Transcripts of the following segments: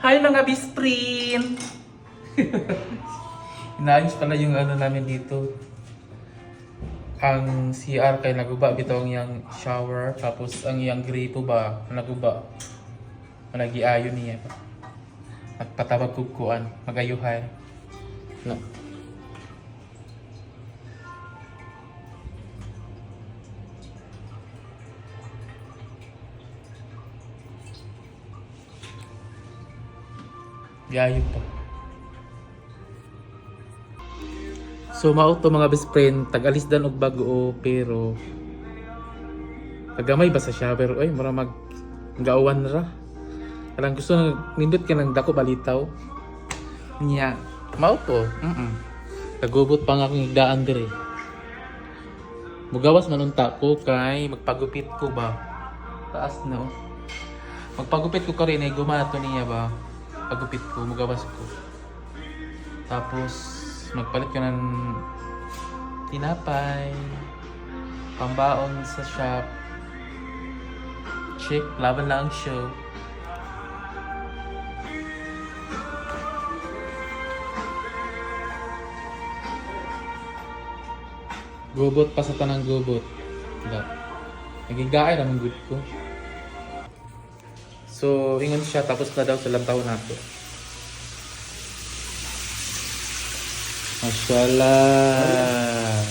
Hi mga bisprin! Inaayos pala yung ano namin dito. Ang CR kay naguba bitaw ang yang shower tapos ang yang gripo ba naguba. Malagiayo niya. Nagpatawag kukuan, magayuhan. No. Gayo pa. So mao to mga best friend, tag-alis dan og bag-o pero kagamay ba sa siya pero ay mura mag gaawan ra. Kanang gusto nindot ka ng dako balitaw. Nya, mao to. Kagubot pa nga akong igdaan dire. Mugawas man unta ko kay magpagupit ko ba. Taas no. Magpagupit ko rin ay gumato niya ba. Pagupit ko, mugawas ko. Tapos magpalit ko ng tinapay, pambaon sa shop. Chick, laban lang ang show. Gubot pa sa tanang gubot. Nagigay naman good ko. So, ingon siya tapos na daw sa lantaw nato. Mashallah.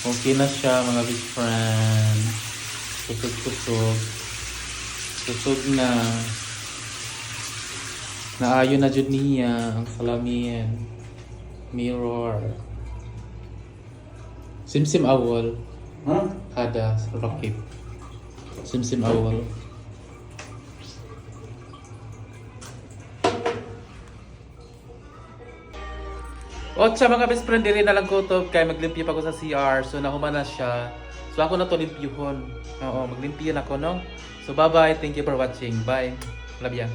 Okay na siya mga best friend. Kusog-kusog. Kusog na. Naayo na jud niya ang salamin. Mirror. Simsim awol. Huh? Kada rocket. Simsim awol. O sa mga best friend, diri na lang ko to kay maglimpyo pa ko sa CR. So nahuman na siya. So ako na to limpyuhon. Oo, maglimpyo na ko no. So bye bye. Thank you for watching. Bye. Love ya.